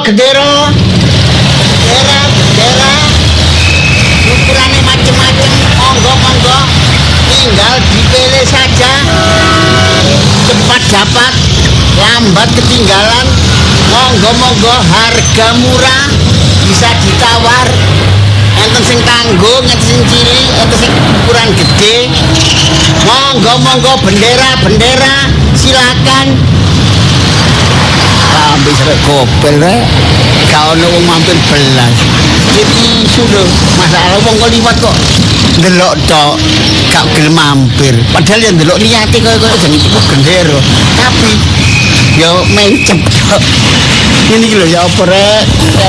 gendera. Bendera. Ukurannya macam-macam. Monggo. Tinggal dipilih saja. Cepat dapat, lambat ketinggalan. Monggo harga murah, bisa ditawar. Enten sing tanggung, enten sing cilik, enten sing ukuran gede. Monggo bendera, silakan. Ambil sampai kopel rek. Kau ono wong mampir belas. Jadi sudah masalah wong kok liwat kok ndelok tok, gak gelem mampir. Padahal yang ndelok niate koyo jeneng iku gendera. Tapi yo mencep tok. Ini iki lho ya apa rek?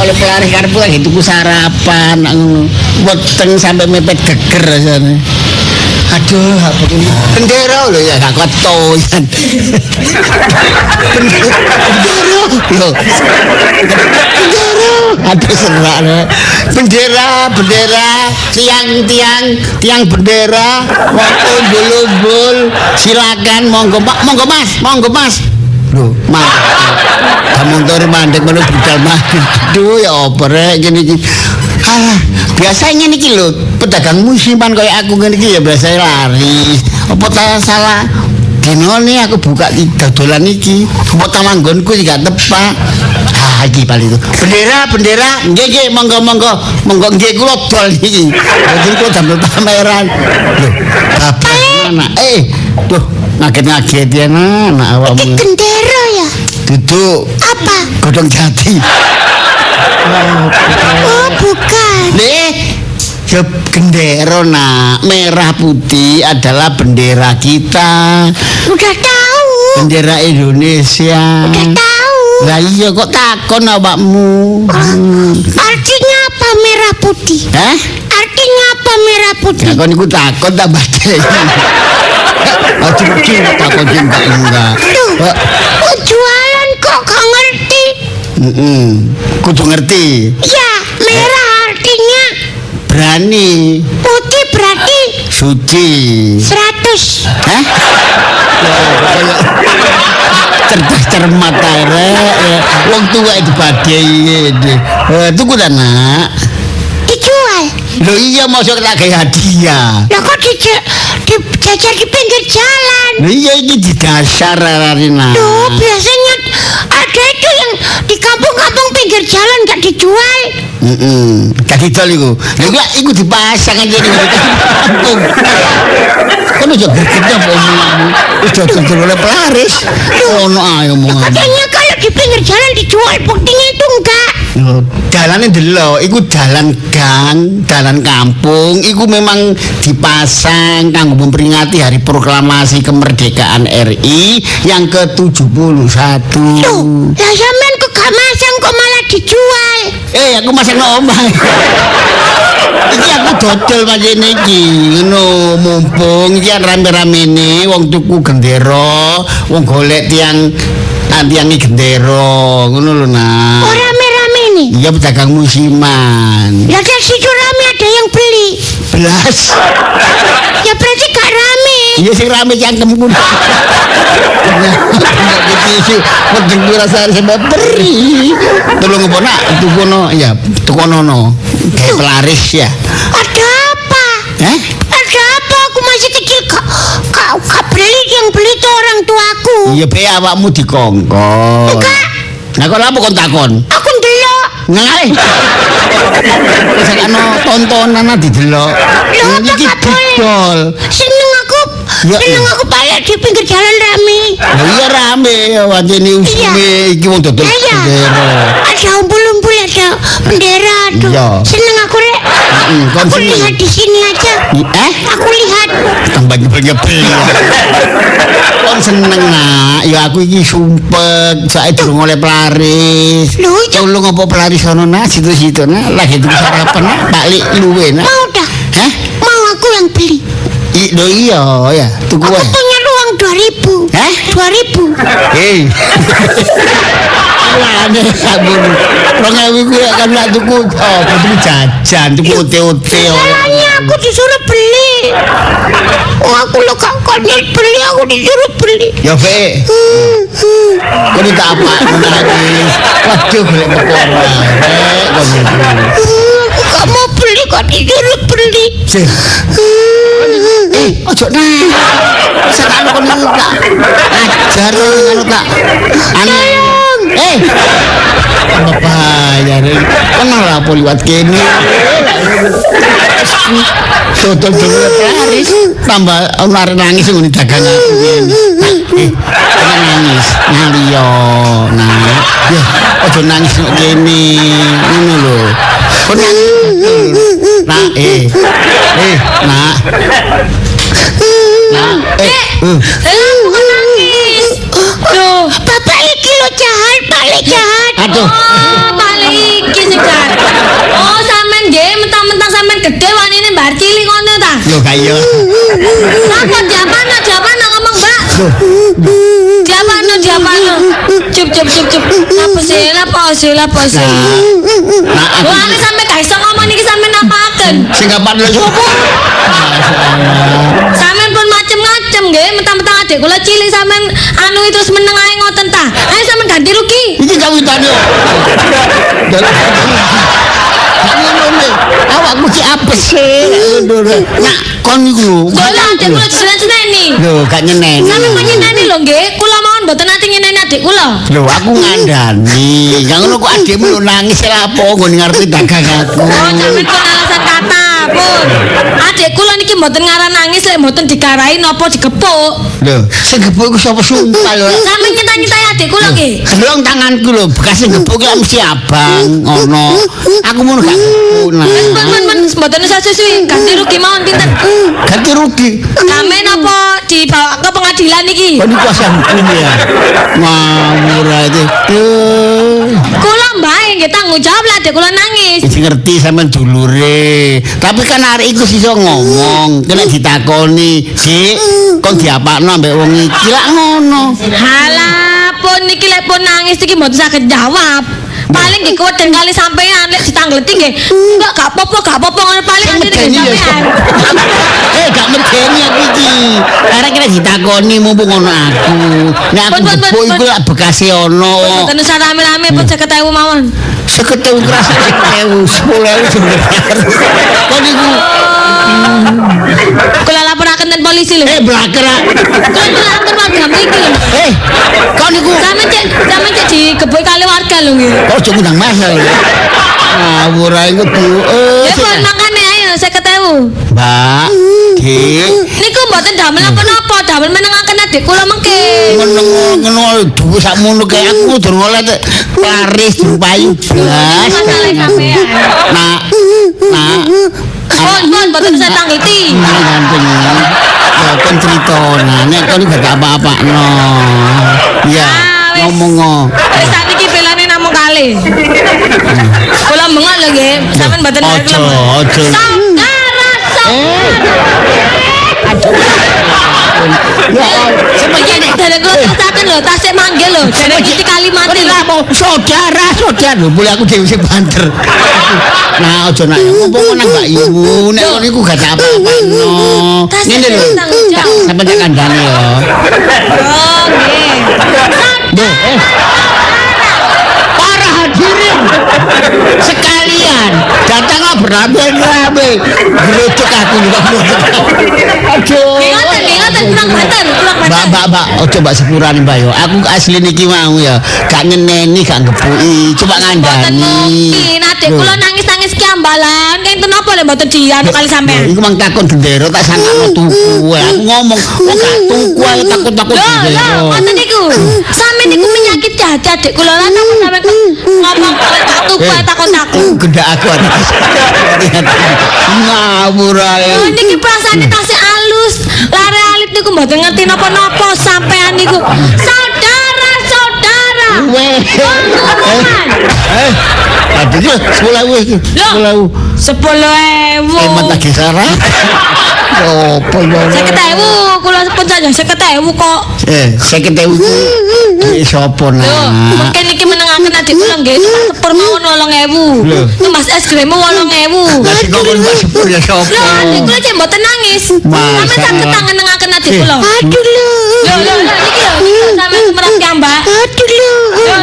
Oleh pelari karepku lagi tuku sarapan, weteng sampai mepet geger rasane. Aduh, apa ini? Bendera lho ya, gak kotoyan. Bendera. Aduh serak lho. Bendera, tiang bendera, umbul-umbul. Silakan monggo Mas. Loh, Mas. Kamu motor mandek menuju budal mah. Aduh ya apa rek gini. Alah, biasanya niki lho, pedagang musiman kayak aku ngene iki ya biasa lari. Apa ta salah? Dinone aku buka dodolan iki. Apa ta manggonku iki gak tepak. Ah, iki paling itu. Bendera. Nggih, monggo. Monggo nggih kula dol iki. Dadi kula damel pameran. Loh, bapak mana? Tuh, ngaget-ngaget ya anak awakmu. Iki gendera ya? Duduk. Apa? Godong jati. Oh, bukan. Ya gendera nak merah putih adalah bendera kita. Udah tahu. Bendera Indonesia. Udah tahu. Lah iya kok takon awakmu. Artinya apa merah putih? Artinya apa merah putih? Ya kon iku takon tak baca. Takon cinta enggak. Tuh, jualan kok gak ngerti? Kudu ngerti. Ya, merah artinya berani. Putih berarti suci. 100. Cerdas cermat ae. Wong tua itu badhe iki. Tuku ta nak? Dijual. Loh iya mosok tak gawe hadiah. Lah kok dijajar di pinggir jalan? Loh iya ini di dasar Rina. Loh biasanya ada itu yang di kampung-kampung pinggir jalan gak dijual. Gak didol iku. Lha iku dipasang aja ning kampung. Kan aja gergetnya apa omonganmu. Wis dodol oleh pelaris. Ono ae omongan. Katanya kalau di pinggir jalan dijual, buktinya itu enggak. Dalane delok, iku dalan gang, dalan kampung, iku memang dipasang kanggo memperingati hari proklamasi kemerdekaan RI yang ke-71. Loh, lah sampean kok gak masang kok malah dijual? Aku masang nang omah. Iki aku dodol pancen iki, ngono mumpung iki rame-ramene wong tuku gendera, wong golek tiang gendera, ngono lho nak. Oh rame-rame nih? Iya pedagang musiman. Ya dari situ rame ada yang beli. Belas. Ya berarti gak rame. Iya sing rame cangkemku. Iki penting rasa sampe beri. Tolong opo nak tukono ya, tukono no. Kayak pelaris ya. Ada apa? Ada apa? Aku masih kecil kak beli, yang beli tuh orang tuaku. Iya be awakmu dikongkon. Enggak. Nah kok lapo kon takon? Aku ndelok. Ngalih. Wis ana tontonan didelok. Iki didol. Seneng aku balik di pinggir jalan rame. Lah iya rame wajene usine iki wong dodol bendera. Ada umbul-umbul, ada bendera tuh. Seneng aku rek. Aku lihat di sini aja. Aku lihat. Tambah nyebel-nyebel. Kon seneng nak, ya aku iki sumpek saiki durung oleh pelaris. Tolong apa pelaris ono nak situ-situ nak lagi tuku sarapan nak balik luwe nak. Mau dah. Mau aku yang beli. Iya ya, tuku wae. Aku punya uang 2.000. 2.000. Lane sabun. 2.000 ku ya kan nak tuku tuku jajan, tuku ote-ote. Salahnya aku disuruh beli. Aku lo kok Daniel beli, aku disuruh beli. Ya, Fe. Kau minta apa? Nangis. Waduh, golek perkara. Kau Aku gak mau beli, kok disuruh beli. Sih. Ojo nangis. Sekarang kau niku tak ajar ngono tak. Sayang. Apa bayar? Kenal apa liwat kene? Sodol dulu laris tambah lari nangis ngene dagangan aku nangis nyaliyo nah ya ojo nangis kok kene ngono lho kok nangis nah Bukan nangis. Loh, bapak iki lo jahat, balik jahat. Aduh. Oh, balik iki sing jahat. Oh, sampean nggih mentang-mentang sampean gede wanine mbar cilik ngono ta? Lho kaya Napa japana ngomong, Mbak? Japana. Cup. Apa sih? nah aku Wah, sampe gak iso ngomong niki sampean apaken? sing kapan lho sapa Sampean pun macem-macem nggih, mentang-mentang adik kula cilik sampean anu itu terus meneng ae ngoten ta. Ayo sampean ganti rugi. iki kawitane ngono awakmu ki apes nah kon iku lho Dola adik kula diseneni. lho gak nyeneni Sampeyan kok nyeneni lho nggih, kula mawon mboten nate nyeneni adik kula. lho aku ngandani yang ngono kok adikmu lho nangis lha apa nggon ngarepe dagang aku Oh, sampeyan pun alasan kata pun. Adik kula niki mboten ngaran nangis lek mboten dikarai napa digepuk. lho sing gebuk iku sapa sumpah lho Sampeyan nyita-nyitai adik kula nggih. delong tanganku lho bekas sing gebuk ki mesti abang ono aku mun gak gebuk nah Pun mboten usah susuwi, ganti rugi mawon pinten. ganti rugi Sampeyan napa dibawa ke pengadilan niki? kok kuasa hukum ya ngawur aja Kula mbae nggih tanggung jawab lah adik kula nangis. Wis ngerti sampean dulure. Tapi kan arek iku iso ngomong, kena ditakoni, "Sik, kok diapakno ambek wong iki?" Lah ngono. Halah, pun niki lek pun nangis iki mboten saged jawab. Paling nggih kuweden kali sampean lek ditangleti nggih. Enggak gak apa-apa ngono paling nanti nggih sampean. Gak medeni aku iki. Arek kena ditakoni mumpung ono aku. Nek aku Pun. gebuk iku lak bekase ono. Mboten usah rame-rame pun 50.000 mawon. 50.000 kerasa 10.000 sebenarnya. Kok niku Kula laporaken ten polisi lho. blakrak. Kula lapor warga mriki lho. Kok niku Sampeyan cek digebuk kali warga lho nggih. ojo ngundang masal. Ngawur ae iku Ya pun makane ayo 50.000. Mbak, Dik, Niku mboten damel apa-apa, damel menengaken adik kula mengke. ngono duwe sakmono kaya aku durung oleh laris dipayu blas. Masalah sampean. Nak. Pun mboten usah tangleti. Ganteng. Ya kon critona, nek kon gak apa-apakno. Ya, wis. ngomong. Wis sakniki belane namung kalih. Kula bengok lho nggih, sampean mboten Ojo. Sebenarnya dari kula terusaken lho, tasik manggil lho, dari iki kalimate lho. Saudara lho, boleh aku dhewe sing banter. Nah, aja nak ngomong nang Mbak Ibu, nek ngono iku gak apa-apano. Ngene lho. Sampe tak kandhane ya. Oh, nggih. Para hadirin sekalian datang berabe-rabe geruduk aku juga aduh Ngoten kurang banter. Mbak, ojo mbak sepurane mbak yo. Aku asli niki mau ya, gak ngeneni, gak ngepuki, coba Mboten ngandani. mungkin adik kula nangis-nangis ki ambalan, kenten napa lek mboten dianu kali sampean. Iku mang takon gendera tak sangkano tuku. Aku ngomong, kok gak tuku ae takut-takut gendera. Ngoten niku. Sampeyan niku menyakiti hati adik kula lan sampeyan ngomong lek tak tuku ae takut-takut. Gendak aku ngawur ae. Oh, niki perasaane tasih alus. Lare alit niku mboten ngerti napa-napa sampean niku. Saudara. Weh. Aduh, 10.000 iki. 10.000. 10.000. Hemat lagi Sarah. Opo yo. 50.000 kula pun saja 50.000 kok. 50.000 iku Duit sapa Lho, nak? mungkin iki menengaken adik kula nggih. Sepur mawon 8.000. Lho. Mas es krim 8.000. Lah sing ngomong Mbak Sepur ya Lho, sapa? adik kula cek mboten nangis. Masa? Sampe saged tangan nengaken adik kula. Aduh lho. Lho, iki lho sampe semerap ya, Mbak. Aduh lho. Lho,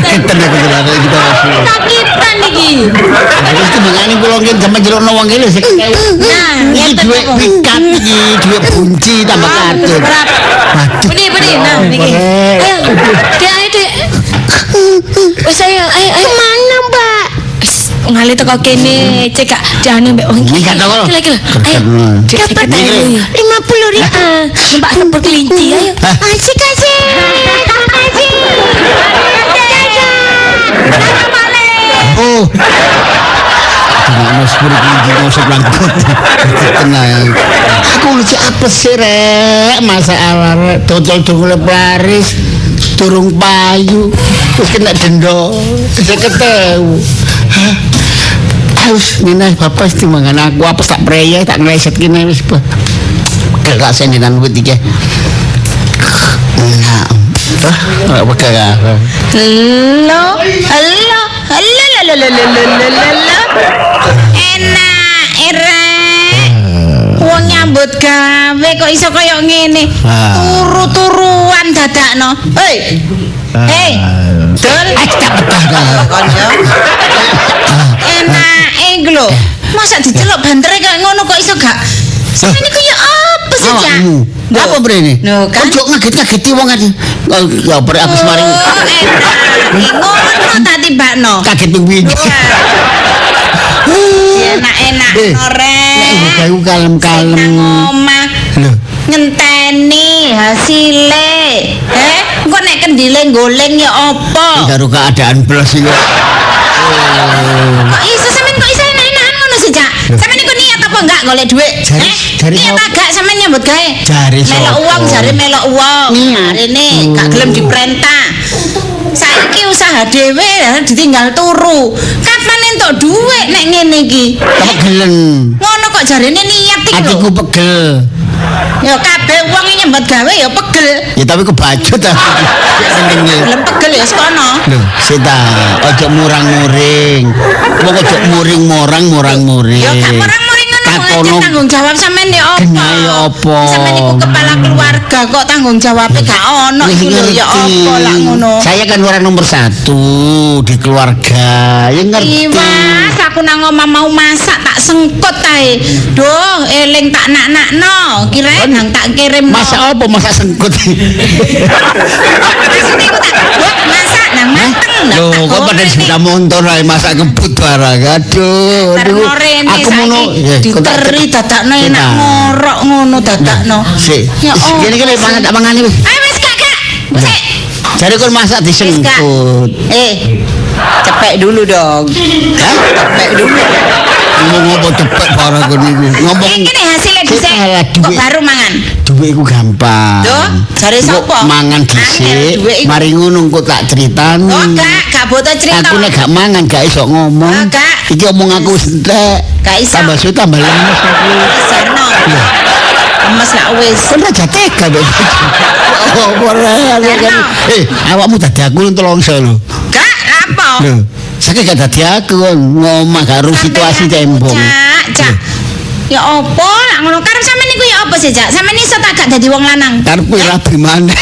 Keten aku dengar kita. sakitan iki. Terus mengani kula ngen sama jerono wong iki lho sing Nah, iki ngeten duit apa? pikat iki, duit bunci tambah kartun. Waduh. Budi, nah niki. Ayo, Dek. Wis ayo. Kemana mbak? Ngali teko kene cek gak diane mbek wong iki. Iki gak tau. Lagi lho. Ayo. Dapat Ini. 50.000. Numpak sepur kelinci ayo. Asik asik. Asik. Oh. Dengan sepuluh kunci mau sebelang tenang. Aku lucu apa sih rek masa awal dodol Paris turung payu terus kena denda saya ketemu. Harus minah bapak sih mangan aku apa tak preya tak ngeleset gini wis kelak sendinan buat tiga. Nah, apa kagak? Halo. Enak, Erek. Wong nyambut gawe kok iso kaya ngene. Turu-turuan dadakno. Hei. Hei. Dul. Konco. Enak iku lho. Masa diceluk bantere kaya ngono kok iso gak? Sampeyan iku ya apa sih, Cak? Apa brene? Lho, kan? Ojo ngaget-ngageti wong kan. Ya bar aku semaring Enak. Ngono tak tibakno. kaget ping Enak-enak norek. Ibu kayu kalem-kalem. Nang omah Lho, ngenteni hasile. Engko nek kendile goleng ya apa? karo keadaan blas iki. Kok iso sampean kok iso enak-enakan ngono sih, Cak? Sampean iku niat apa enggak golek dhuwit? Jari Niat sapa? agak sampean nyambut gawe? Jari Melok sapa? uang, jare melok uang. Marine gak gelem diperintah. Saiki usaha dhewe ditinggal turu. Kapan entuk dhuwit nek ngene iki? Pegelen. Ngono kok jarene niat iki lho. Atiku pegel. Ya kabeh wong nyambut gawe ya pegel. Ya tapi kebacut ta. Senenge. Gelem pegel ya sekono. Lho, sita ojo murang-muring. Wong ojo muring-muring. Ya gak murang-muring ngono Takono. tanggung jawab sampean ya apa? Genah ya apa? Sampean iku kepala keluarga kok tanggung jawabnya gak ono Wis iku lho ya ngerti. apa lah ngono. Saya kan orang nomor 1 di keluarga. Ya ngerti. Iwas, aku nang omah mau masak tak sengkut tae. Duh, eling tak nak-nakno. Kirain nang tak kirim. Masak apa? Masak sengkut. Maksudnya aku tak buat masak nang mateng. Loh, kok pada sepeda motor ae masak kebut barang. Aduh. Aku mono diteri dadakno enak ngorok ngono dadakno. Sik. Ya Allah. Kene kene mangan tak mangane wis. Ayo wis Kak. Sik. Jare kon masak Wis, Kak. disengkut. Cepek dulu dong. Hah? Cepek dulu. Ngomong apa cepet barang kon iku. Ngomong Ini hasilnya dhisik. Salah Kok duit. baru mangan? Duit iku gampang. Loh, jare Engko sapa? mangan Angel, dhisik, duit iku. mari ngono engko tak critani. Oh, gak butuh cerita. Aku nek gak mangan gak iso ngomong. Oh, gak. Iki omong aku wis entek. Gak iso. Tambah suwe tambah lemes aku. Seno. Mas lah wis. Kon aja tega lho. Oh, ora. Seno. Awakmu dadi aku tolongso lho. Gak apa? Lho, saiki gak dadi aku ngomong karo situasi tembong. Cak. Ya apa? Lah ngono karep sampean niku ya apa sih, Cak? Sampean iso tak gak dadi wong lanang? Karepku rabi maneh.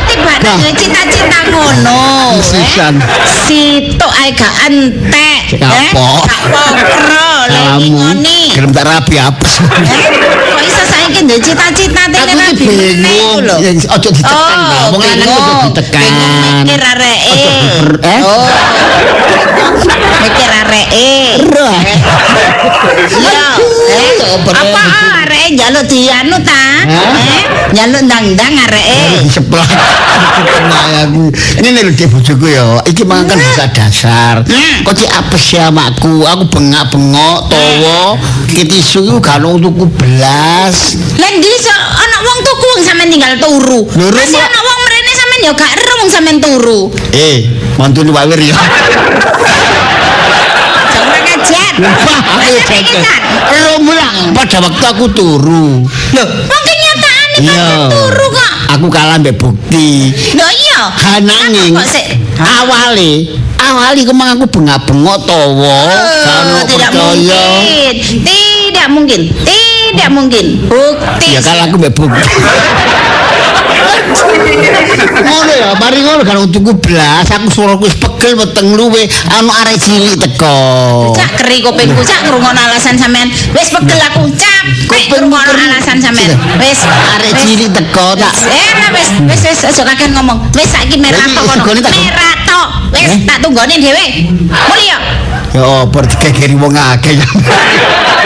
Tiba cita-cita ngono. Sisan. Situk ae gak entek. Apa? Gak pokro lek ngoni. Gelem tak rabi apes. Kok iso saiki ndek cita-cita Aku tele iki bingung. lho. Ojo ditekan ta. Wong lanang ojo ditekan. Mikir areke. Oh. Mikir areke. Iya. Apa areke njaluk dianu ta? Njaluk ndang-ndang areke. Sebelah. Ini lho di bojoku ya. Iki mangan bisa dasar. Kok cek apes ya makku. Aku bengak-bengok tawa. Iki tisu iku gak ono tuku belas. Lah ndi iso ana wong tuku wong sampean tinggal turu. Lho, Masih rumah- ana wong mrene sampean ya gak ero wong sampean turu. Mantune Pak Wir ya. Jangan ngajar. Aku cek. Mulang pada waktu aku turu. Loh, wong kenyataane Iya. kan turu kok. aku kalah mbek bukti. Lho iya. Hananging Kok sik? awali kemang aku bengak-bengok towo. Tidak mungkin. Tidak mungkin. Tidak mungkin. Bukti. Ya kalah aku mbek bukti. Ngono ya, mari ngono kan tuku blas, aku suaraku wis pegel weteng luwe, anu arek cilik teko. Cak keri kupingku cak ngrungokno alasan sampean. Wis pegel aku capek ngrungokno alasan sampean. Wis Arek cilik teko tak. Wis aja kakek ngomong. Wis saiki merah tok kono. Merah tok. Wis tak tunggone dhewe. Mulya. Ya apa dikekeri wong akeh.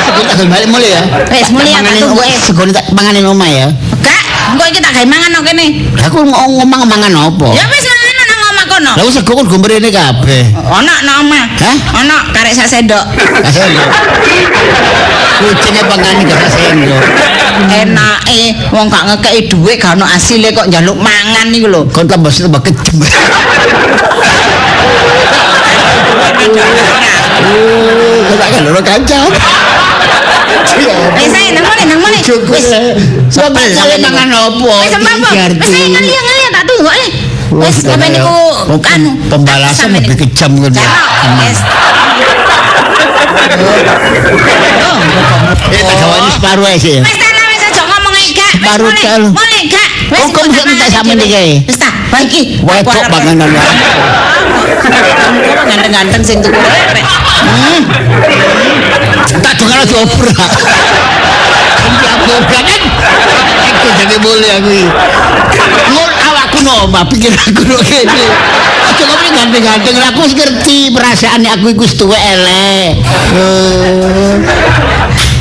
Segone tak balik mulai ya. Wis mulya tak tunggu Segone tak manganin omah ya. Gak, engko iki tak gawe mangan nang kene. Aku ngomong mangan apa? Ya wis mangan nang omah kono. Lah wis sego kon gombrene kabeh. Ono nang omah. Hah? Ono karek sak sendok. Kasendok. Kucine pangani gak sendok. Enake wong gak ngekeki dhuwit gak ono asile kok njaluk mangan niku lho. Kon tambah kejem. Tak kan loro kancam. Wis ae nang mone. Wis. Sampai saya mangan opo? Wis apa? Wis ae ngeliat tak tunggu Wis sampe niku anu pembalasan lebih kejam kan ya. Wis. Tak gawani separuh ae sih. Wis ta wis aja ngomong gak. Baru tel. Mulai gak. Oh, kok bisa minta sampean iki kae? Wis ta, iki. Wedok panganan wae. Ganteng-ganteng sing tuku rek. Tak dengar diobrak. Aku obrak kan. Aku jadi boleh aku iki. Ngur awakku nomah pikir aku kok kene. Aja kok ganteng-ganteng aku wis ngerti perasaane aku iku wis tuwek elek.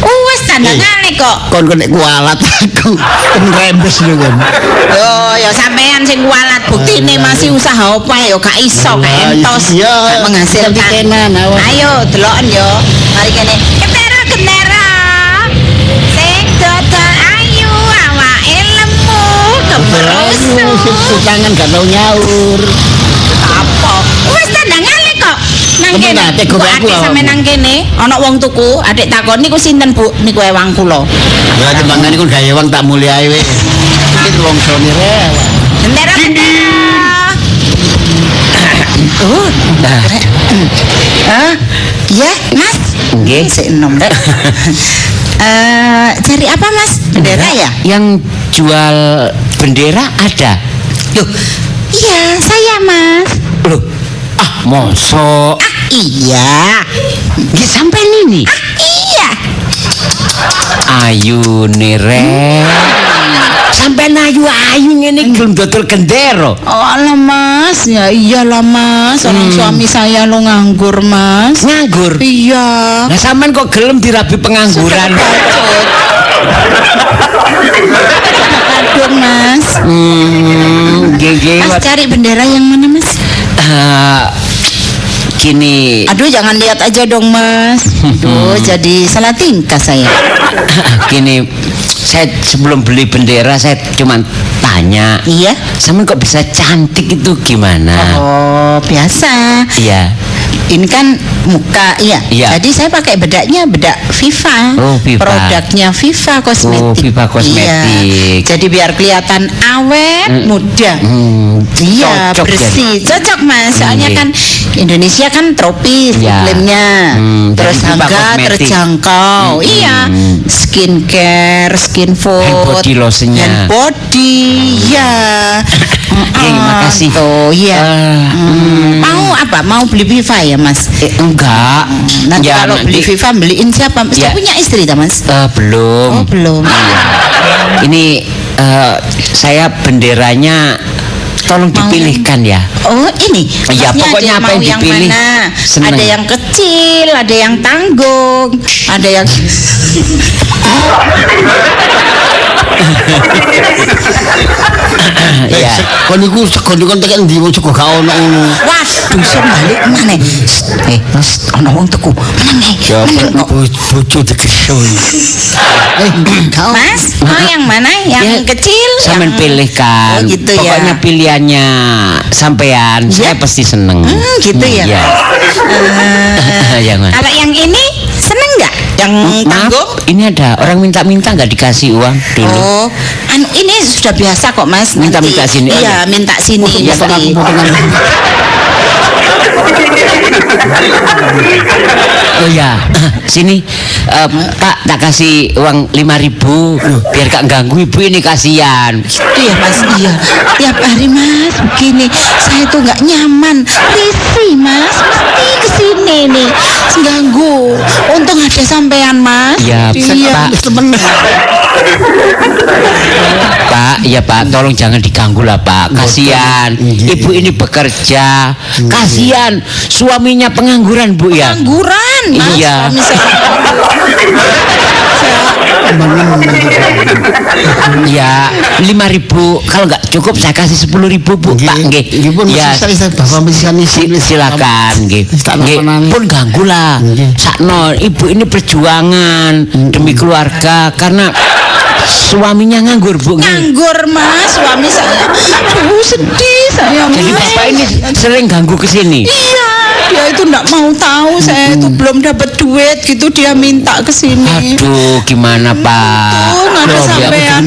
Wis tandangane kok. Kon nek kualat aku rembes lho kan. Yo ya sampean sing kualat buktine masih usaha apa ya gak iso gak entos gak menghasilkan. Ayo deloken yo. Mari kene. Kendara. Sing dodol ayu awake lemu kemerusu. Tangan gak tau nyaur. Apa? Wis tandangane kok. Nang kene. Aku sampe nang kene ana wong tuku, adik takon niku sinten, Bu? Niku ewang kula. Ya timbangan iku gawe wong tak mulyai wis. Iki wong sone rek. Bendera. Iya, Mas. Nggih. Sik enom rek. Cari apa, Mas? Bendera ya? Yang jual bendera ada. Loh, iya, saya, Mas. Loh, mosok. Iya. Nggih sampean ini. Iya. Ayu nire. Sampean ayu-ayu ngene gelem dodol gendera. Oh alah Mas, ya iyalah Mas. Orang suami saya lo nganggur Mas. Nganggur. Iya. Lah sampean kok gelem dirabi pengangguran. Aduh Mas. Nggih. Mas cari bendera yang mana Mas? Gini. Aduh jangan lihat aja dong Mas. Aduh jadi salah tingkah saya. Gini, saya sebelum beli bendera saya cuma tanya. Iya. Sampean kok bisa cantik itu gimana? Oh biasa. Iya. Ini kan muka, iya. Jadi saya pakai bedaknya bedak Viva. Oh, Viva. Produknya Viva Kosmetik. Oh, Viva Kosmetik. Iya. Jadi biar kelihatan awet, muda. Iya, cocok bersih. Cocok Mas. Soalnya kan Indonesia kan tropis iklimnya. Terus jadi Viva harga Kosmetik. terjangkau. Iya. Skincare, skin food, Hand body lotionnya. hand body. Iya. Makasih. Oh, iya. Mau apa? Mau beli Viva ya Mas? Enggak. Nanti Ya, kalau beli Viva beliin siapa? Saya Ya. punya istri tak Mas? Belum. Oh belum. Ini saya benderanya tolong dipilihkan ya. Oh ini. Ya, Masnya pokoknya ada apa yang mau dipilih, mana? seneng. Ada yang kecil, ada yang tanggung, ada yang Ya. Kon iku sekon kon tekan ndi wong sego gak ono ngono. waduh sing balik mana? Ana wong tuku. Mana Ya bojo digeso. Kau Mas, mau yang mana? Yang Ya, kecil? Sampean yang... pilihkan. Oh, gitu ya. Pokoknya pilihannya sampean. Saya pasti seneng. gitu ya. Iya. Jangan. Kalau yang ini seneng nggak? Yang tanggung. Ini ada orang minta-minta nggak dikasih uang dulu. Oh, ini sudah biasa kok Mas. Minta-minta sini. Iya, minta sini. Ya, mesti. Oh ya, sini Pak tak kasih uang 5.000 biar gak ganggu ibu ini kasihan. Iya Mas, iya. Tiap hari Mas begini, saya tuh nggak nyaman, risih Mas, mesti kesini nih, ganggu. Untung ada sampean Mas. Iya, Pak. Pak, ya Pak, tolong jangan diganggu lah Pak. Kasihan, ibu ini bekerja. Kasihan, suaminya pengangguran Bu ya. Pengangguran Mas. Iya. Ya 5.000 kalau nggak cukup saya kasih 10.000 Bu Pak nggih. Ya silakan nggih. Pun ganggu lah. Sakno ibu ini perjuangan demi keluarga karena suaminya nganggur Bu. Nganggur Mas, suami saya. Aduh sedih saya Mas. Jadi Bapak ini sering ganggu ke sini. Iya, dia itu enggak mau tahu saya itu belum dapat duit gitu dia minta ke sini. Aduh, gimana Pak? Oh, nggak ada sampean.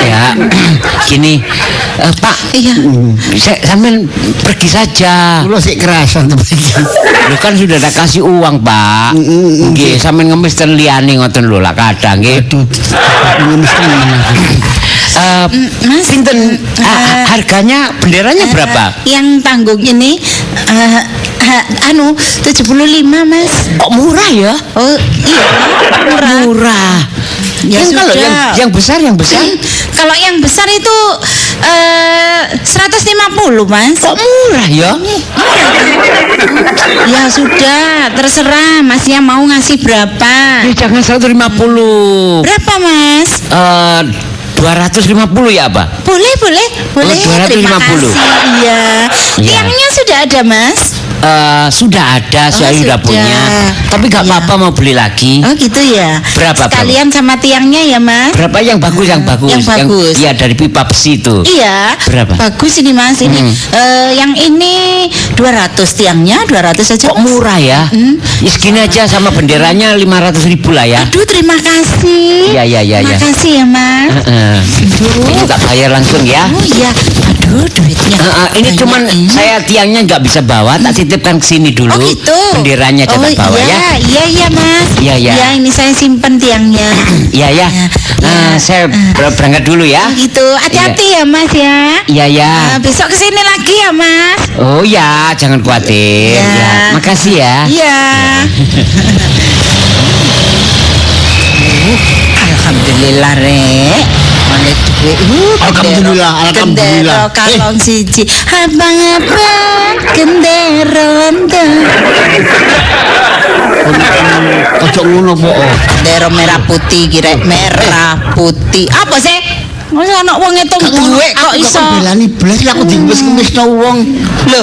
Ya, gini, Pak. Iya. Sampean pergi saja. Lu sik kerasan Lu kan sudah ada kasih uang, Pak. Nggih, sampean ngemis ten liyane ngoten lho lah kadang nggih. Mas, pinten harganya benderanya berapa? Yang tanggung ini 75 Mas. Kok murah ya? Oh, iya. Murah. Ya Yang kalau sudah. yang besar Kalau yang besar itu 150 Mas. kok murah ya? Ya sudah, terserah Masnya mau ngasih berapa. Ya jangan 150. Berapa Mas? 250 ya, Pak? Boleh. Oh, Terima 250. kasih. Iya. Iya. Tiangnya sudah ada Mas. Sudah ada, saya sudah sudah. punya. Tapi nggak Iya. apa-apa mau beli lagi. Oh gitu ya. Berapa, Sekalian sama tiangnya ya Mas. Berapa yang bagus? Yang bagus. Yang bagus. Iya dari pipa besi itu. Iya. Berapa? Bagus ini Mas. Ini yang ini 200 tiangnya 200 saja. Kok Mas. murah ya? Ya segini aja sama benderanya 500.000 lah ya. Aduh terima kasih. Iya. Terima kasih ya Mas. Ini tak bayar langsung ya. Oh iya. Aduh duitnya. Ini banyak cuman ini. saya tiangnya nggak bisa bawa, tak titipkan ke sini dulu. Oh gitu. Benderanya coba bawa ya. Iya Mas. Iya. Ya ini saya simpen tiangnya. Iya ya. Saya berangkat dulu ya. Oh, gitu. Hati-hati ya Mas ya. Iya. Besok kesini lagi ya Mas. Oh ya, jangan khawatir. Ya. Ya. Makasih ya. Iya. Alhamdulillah Rek. Oleh duit. Alhamdulillah. Gendero kalong siji. Abang-abang gendero Ojo ngono po. gendero merah putih kira merah putih. Apa sih? Masa anak wong ngitung duit kok iso? Belani blas aku diwis-wisno wong. Lho,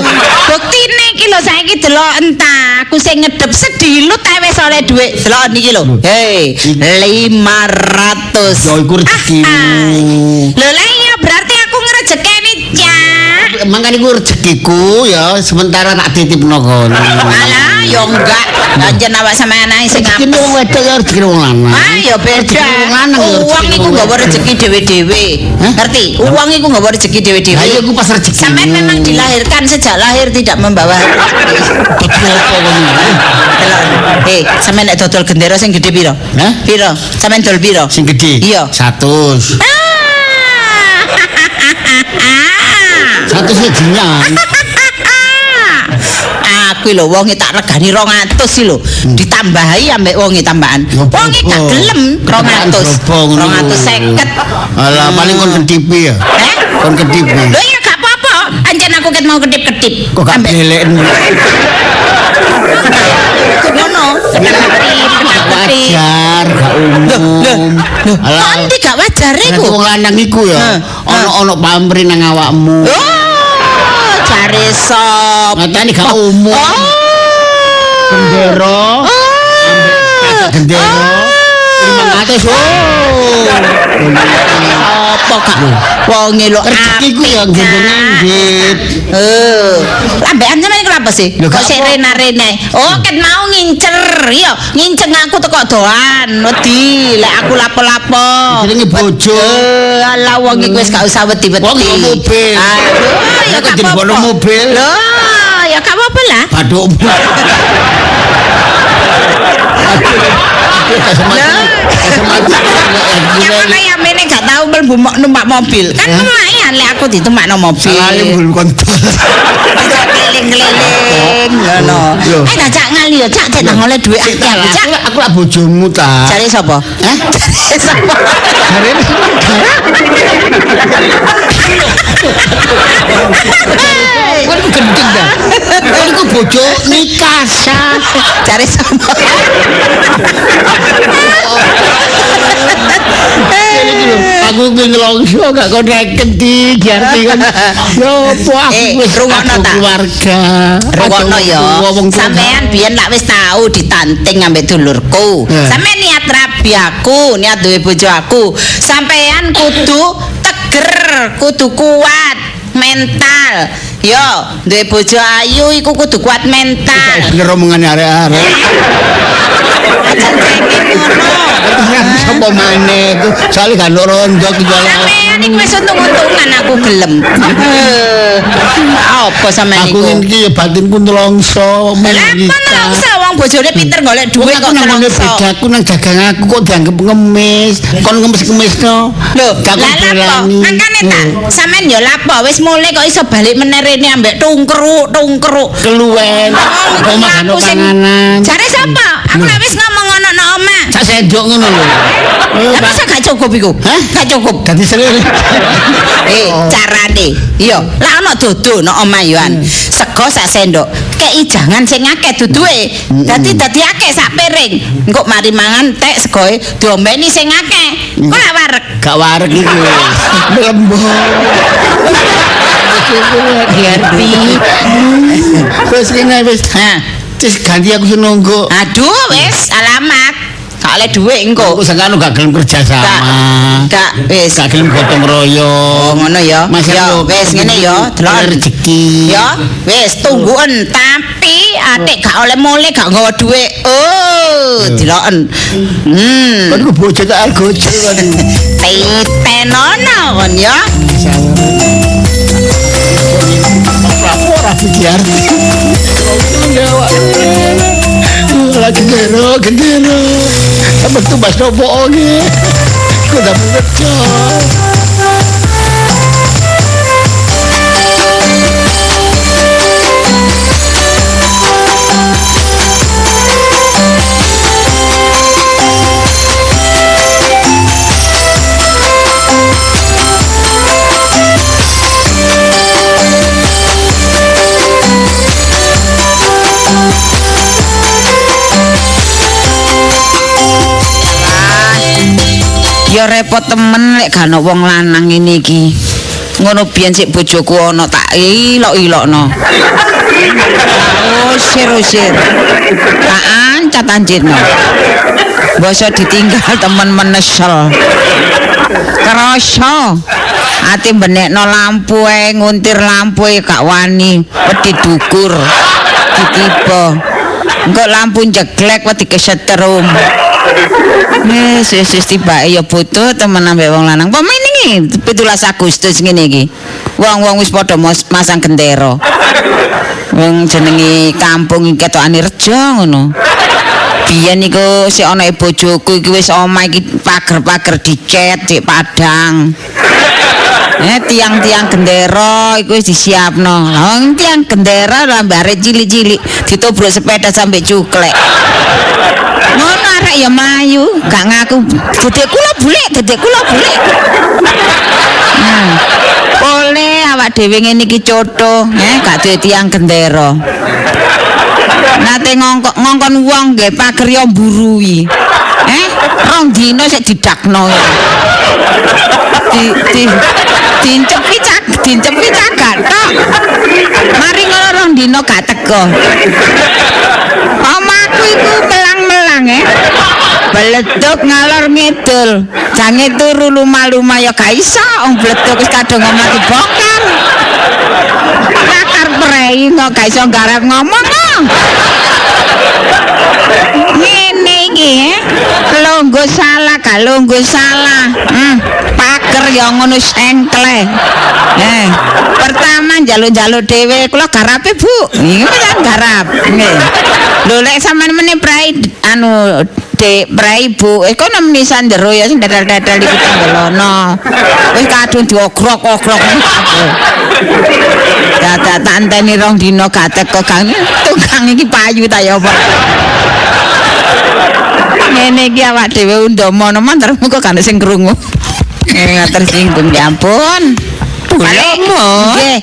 buktine iki lho saiki delok entah aku sing ngedep sedilut ae wis oleh dhuwit. Delok niki lho. Hei, 500. Ya iku rezekimu. Lho lah iya berarti aku ngrejekeni Cak. Mangkane iku rezekiku ya sementara tak titipno kono. Alah, ya enggak. Anjen awak sampean ae sing Rezeki wong apes. wedok ya rezeki wong lanang. Ah, ya beda. Rezeki wong lanang ya Uang rezeki iku wong nggawa wedok. rezeki dhewe-dhewe. Ngerti? Uang iku nggawa rezeki dhewe-dhewe. Lah iya iku pas rezeki. Sampean memang dilahirkan sejak lahir tidak membawa rezeki. Delok. Sampean nek dodol gendera sing gede piro? Hah? Piro? Sampean dol piro? Sing gede. Iya. 100. 100 sejinan. Aku lho wonge tak regani 200 sih lho. Ditambahi ambek wonge tambahan. Ya, Wonge gak bobo. gelem 200. Bobo ngono. 250. Alah paling kon kedipi ya. Eh? Kon kedipi. Lho ya gak apa-apa. Anjen aku ket mau kedip-kedip. Kok gak Ambek beleken. ngono. Kedip-kedip. Wajar, gak umum. Alah. Kok ndi gak wajar Nanti iku? wong lanang iku ya ono pamrih nang awakmu. Oh, jare sop. Ngatani gak umum. Gendera. Ambek gendera. 500. Oh. apa gak wong lho Rezekiku ya nggit. Lambekan sampeyan iku apa sih? Lho, Kok gak sik rena-rene. Oh, ket mau ngincer. Yo, nginceng aku teko doan. Wedi, lek aku lapo-lapo. Jenenge bojo. Alah wong iki wis gak usah wedi-wedi. Wong iku mobil. Aduh, ya Kok gak dibono apa-apa. mobil? Loh, ya gak apa-apa lah. Baduk. Ya makanya mene gak tau mlebu numpak mobil. Kan lumayan lek aku ditumpakno mobil. Salahnya belum kontol. Keliling-keliling ngono. Loh. Cak ngali ya, Cak nang oleh dhuwit akeh. Cak. Aku lah bojomu ta. Jare sapa? Hah? Jare sapa? Jarene Kan ku gendeng dah. Kan ku bojo nikah sah. Jare sapa? Aku ngelongso gak kau neken di Jarti kan. Yo po aku wis rungokno ta? keluarga. Rungokno ya. Wong tua. Sampean biyen lak wis tau ditanting ambek dulurku. Sampean niat rabi aku, niat duwe bojo aku. Sampean kudu teger, kudu kuat mental. Yo, duwe bojo ayu iku kudu kuat mental. Bener omongane arek-arek. Sapa maneh ku soalé gak rondo ki jualan. Sampean iku wis untung-untungan aku gelem. Apa sampean Aku iku? iki ya batinku nelongso. Lah nelongso wong bojone pinter golek dhuwit kok nelongso. Bedaku nang dagang aku kok dianggap ngemis. Kon ngemis-ngemisno. Lho, gak lah lapo? berani. Makane tak sampean ya lapo wis mulai kok iso balik meneh rene ambek tungkeruk. Keluwen. Omah kan panganan. Jare sapa? Aku lek wis ngomong ngono nang omah. Sak sendok ngono lho. Lah masa gak cukup iku? Hah? Gak cukup. Dadi selir. Carane. Iya, lah ana dodo nang omah yoan. Sego sak sendok. Kei jangan sing akeh duduke. Dadi akeh sak piring. Engko mari mangan tek segoe diombeni sing akeh. Kok gak wareg. Gak wareg iki. Lembong. Gerti. Wis kene wis. Hah. Wis ganti aku sing nunggu. Aduh, wis alamat. Gak oleh dhuwit engko. Aku sakjane gak gelem kerja sama. Gak wis. Gak gelem gotong royong. Oh ngono ya. Mas Ya aku wis ngene ya, delok rezeki. ya. Wis tungguken tapi atik gak oleh mulih gak nggawa dhuwit. Oh, deloken. Kan ku bojo tak gojol kan. Tenono kon ya. Ora pikir. Lagi gendero. Apa tuh Mas Nopo iki? Ku udah bekerja. Ya repot temen lek gak ana wong lanang ngene iki. Ngono biyen sik bojoku ana tak ilok-ilokno. Usir. Tak ancat anjirno. Basa ditinggal temen menesel. Kerasa. Ati benekno lampu nguntir lampu gak wani, wedi dukur. Ditiba. Engko lampu jeglek wedi kesetrum. Wis tibake ya butuh temen ambek wong lanang. Pemain iki 17 Agustus ngene iki. Wong-wong wis padha masang gendera. Wong jenenge kampung iki ketokane rejo ngono. Biyen iku sik ana bojoku iki wis omah iki pager-pager dicet dik Padang. Tiang-tiang gendera iku wis disiapno. Lah wong tiang gendera lambare cilik-cilik ditobrok sepeda sampai cuklek. Ngono arek ya mlayu, gak ngaku. Dedek kula bulik. Boleh awak dhewe ngene iki cotho, gak duwe tiang gendera. Nate ngongkon wong nggih pager ya mburui. Rong dina sik didakno. Dincepi cagak tok. Mari ngono rong dina gak teko. Omahku iku melang-melang Bleduk ngalor ngidul. Jange turu lumah-lumah ya gak iso. Wong bleduk wis kadung ngomong dibongkar. Bakar prei kok gak iso garap ngomong. Ngene iki, lungguh salah, gak lungguh salah. Pager ya ngono sengkle. Pertama njaluk-njaluk dhewe kula garape, Bu. Iki kan garap. Nggih. Lho lek sampean meneh prai anu Dek, prai Bu, kono menisan jero ya sing dadal-dadal iki tenggelono. Wis kadung diogrok-ogrok. Tak anteni rong dina gak teko Kang. Tukang iki payu ta ya apa? Ngene iki awak dhewe undama mantar muga gak sing krungu. Ngatur singgung ya ampun. Nggih.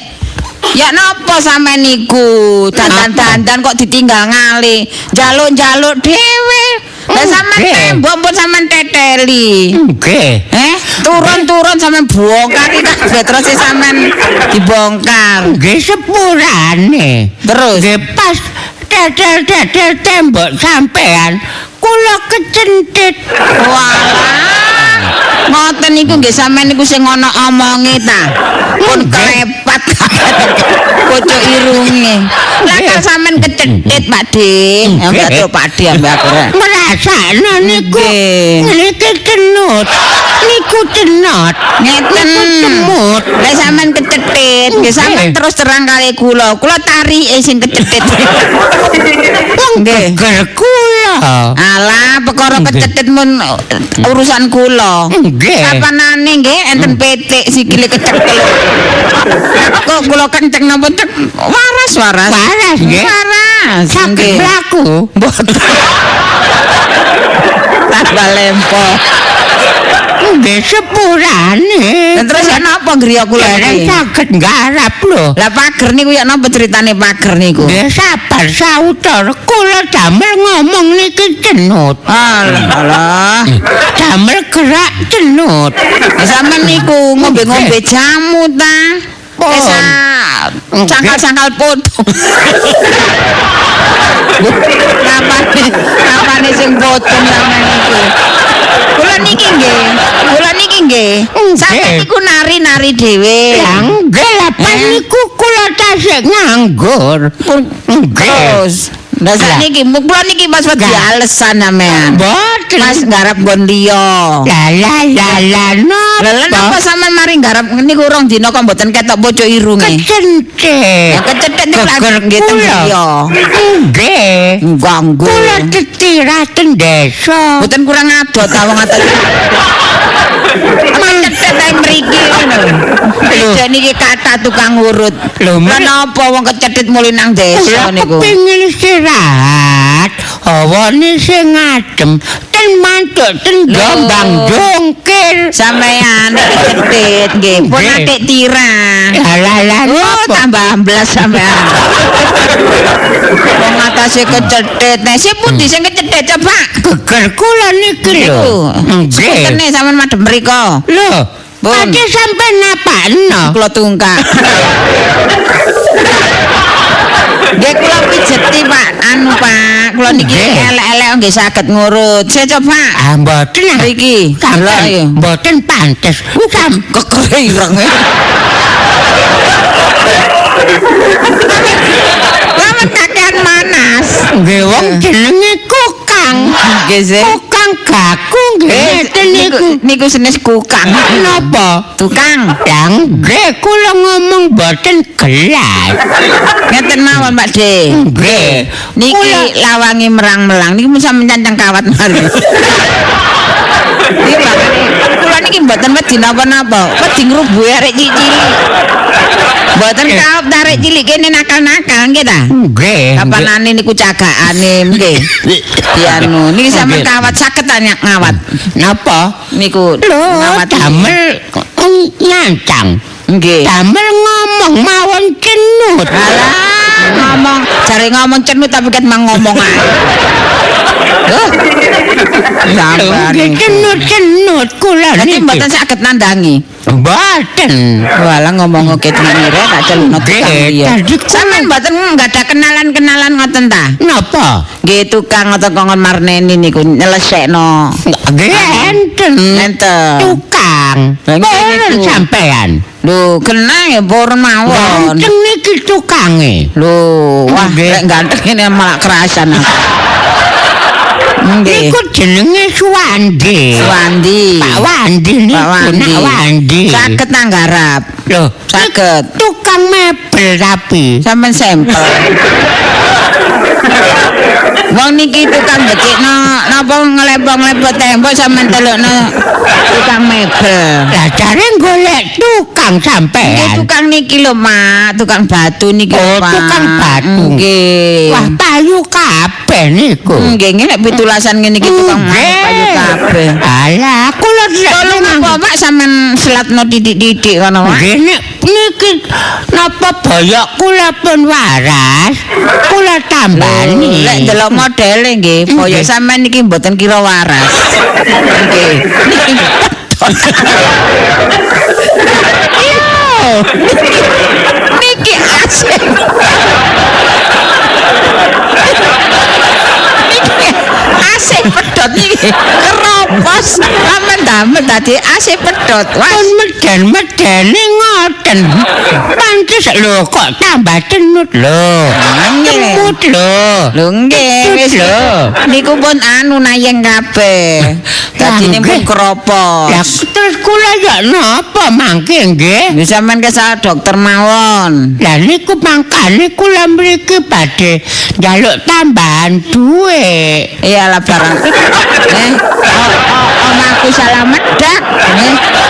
Ya napa sampean niku? Dandan-dandan kok ditinggal ngali. Njaluk-njaluk dhewe. Lah sampean tembok pun sampean teteli. Nggih. Turun-turun sampean bongkar iki kabeh terus sampean dibongkar. Nggih sepurane. Terus Nggih pas tetel tembok sampean kula kecentit. walah. Ngoten niku nggih sampean niku sing ana omonge ta. Pun klepat pucuk irunge. Lah kan sampean kecetit Pak De. Ambek to Pak De ambek aku. Merasakno niku. Niki cenut. Niku cenut. Ngeten. Cemut. Lah sampean kecetit, nggih sampean terus terang kali kula. Kula tarike sing kecetit. Nggih. Geger kula. Alah, perkara kecetit mun urusan kula. Nggih. Kapanane nggih enten petik sikile kecekel. Kok kula kenceng napa waras. Waras nggih. Waras. Saged mlaku. Mboten. Tambah lempo. Nggih sepurane. Terus ya napa griya kula iki? Saged nggarap lho. Lah pager niku ya napa ceritane pager niku? Nggih sabar sauter kula damel ngomong niki cenut. Alah. Damel gerak cenut. Sampeyan niku ngombe-ngombe jamu ta? Esa cangkal-cangkal potong. Napane sing potong sampeyan niku. Kula niki nggih. Sampeyan niku nari-nari dhewe. Nggih apa niku kula tasik nganggur. Terus lah sakniki kula niki Mas wedi alesan sampean. Mboten. Mas garap nggon liya. Lala Lah napa sampean mari garap niku rong dina kok mboten ketok pucuk irunge? kecentet. Kecetet niku lagi nggih teng liya. Nggih. Ganggu. Kula tetiraten desa. Mboten kurang adot ta wong aten. Kecetet ae mriki ngono. Dene niki kata tukang urut. Lho, Lah napa wong kecetet muli nang desa niku? Pengin istirahat, hawane sing adem, ten mantuk ten gombang jongkir. Sampeyan kecetet nggih, pun atik tirah. Lala Oh, tambah amblas sampean. Wong atase kecetet. Nek sing pundi sing kecetet coba? geger kula niki lho. Nggih. Sementene sampean madhep mriko. Lho, Pun. ade sampean napakno? Kula tungkak. Nggih kula pijeti Pak. Anu Pak, kula niki Nggih. elek-elek nggih saged ngurut. Saya coba. Ah, mboten ah. Iki. Delok ya. Mboten pantes. Kekere ireng. Lawan kakean manas. Nggih wong jenenge Kokang. Nggih sih. Kokang gaku nggih ngeten niku. Niku senes kukang. Napa? Tukang. Yang nggih kula ngomong mboten gelas. Ngeten mawon Pak De. Nggih. Niki lawangi merang-melang niki mesti mencang kawat mari. Iki makane kula niki mboten wedi napa-napa. Wedi ngrubuhi arek cilik. Mboten kawat arek cilik kene nakal-nakal nggih ta? Nggih. Kapanane niku cagakane nggih. Dianu niki sampean kawat saged ngawat. Napa? Niku Lho, ngawat damel nyancang. nggih. Damel ngomong mawon cenut. Alah, ngomong cari ngomong cenut tapi kan mang ngomong ae. Loh, Sampeyan. Cenut-cenut kula Dadi niki. mboten saged nandangi. Mboten. Walah ngomong ke ngire tak celuna tukang Nggih, dia. tadi Sampeyan mboten ada kenalan-kenalan ngoten ta? Napa? Nggih tukang atau kongon marneni niku nyelesekno. Nggih enten. Enten. Tukang. Lah, nggih, Boten niku. sampean. Lho, kena ya purun mawon. Ganteng niki tukange. Lho, wah Nggih. lek ganteng ini malah kerasan aku. Nggih. Niku jenenge Suwandi. Wandi. Pak Wandi niku Pak Wandi. Nak Wandi. Saged nanggarap. Loh, Saged. tukang mebel tapi. Sampeyan sampel. Wong niki tukang becikno napa ngelepong-lepot tembok sampeyan telukno tukang mebel. Lah jare golek tukang Nggih sampean. tukang niki lho, Mak, tukang batu niki Oh, lho, Pak. tukang batu. Nggih. Wah, payu kabeh niku. Nggih, nek pitulasan ngene iki tukang payu kabeh. Alah, kula Tolong apa, Mak, sampean selatno titik-titik ngono, Mak? Nggih nek niki napa boyok kula pun waras. Kula tambani. Lek delok modele nggih, boyo sampean niki mboten kira waras. Nggih. Niki asik. Niki asik pedhot niki. Keropos sampean damel dadi asik pedhot. Wah, Pun meden-medene ngoten. Pantes lho kok tambah cenut lho. nggih. Cenut lho. Lho nggih, wis Lho. lho. Niku pun anu nayeng kabeh. Dadine pun Lah keropos. terus kula ya napa mangke nggih? Wis sampean kesal dokter mawon. Lah niku mangkane kula mriki badhe njaluk tambahan duit. Iyalah barang. Omaku salah medak.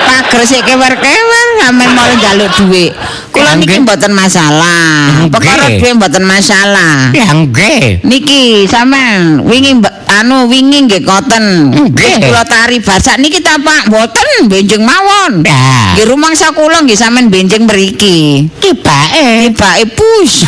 Pager sik kewer-kewer sampean mau njaluk dhuwit. Kula niki mboten masalah. Perkara Nggih. dhuwit mboten masalah. Ya nggih. Niki sampean wingi wingi nggih ngoten. Nggih. Wis kula tari basak niki ta Pak? Mboten benjing mawon. Lah, Nggih rumangsa kula nggih sampean benjing mriki. tibake Tibake push.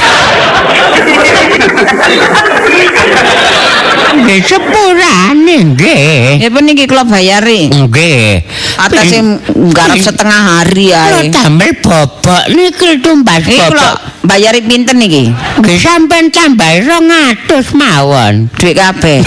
nggih sepurane nggih. Ya niki kula bayari. Nggih. Atas sing nggarap setengah hari Kula ae. damel bobok niki tumbas Iki kula bobok. bayari pinten niki? Nggih sampean tambahi 200 mawon. Duit kabeh.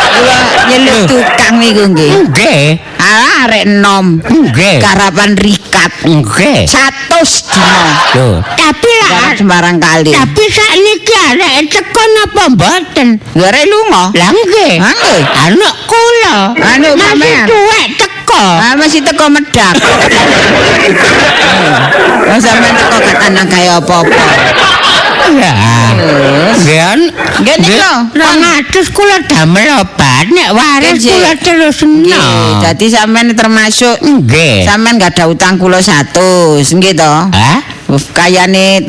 Kula nyeluk tukang niku nggih. Nggih. Alah arek enom. Nggih. Garapan rikat. Nggih. 100 dina. Lho, tapi Garap lah sembarang kali. tapi sakniki arek teko napa mboten? Garek lunga. Lah nggih. Ha nggih. Anak kula. Anu, masih sampean. tuwek teko. Ah masih teko medak. Wong sampean teko gak tanang kaya apa-apa. Ya. Nggih. Nggih, niki lho. 200 kula damel obat nek waris Nggih. kula terus Nggih, no. dadi sampean termasuk Nggih. sampean gak ada utang kula 100, nggih to? Hah? Kayane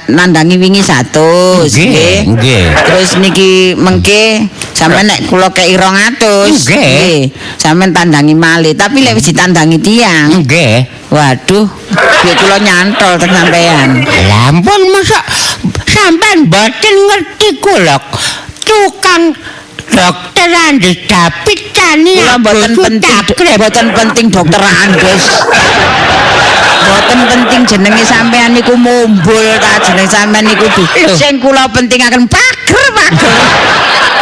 nandangi wingi 100, Nggih, nggih. Terus niki mengke sampean nek kula kei 200, Nggih. Sampean tandangi malih, tapi lek wis ditandangi tiang, Nggih. waduh, duit kula nyantol teng sampean. Lah ampun masa sampean mboten ngerti kula. Tukang dokter Andes David Tani Kula mboten penting dokter Andes. Mboten penting jenenge sampean niku mumbul ta jeneng sampean niku sing kula pentingaken pager.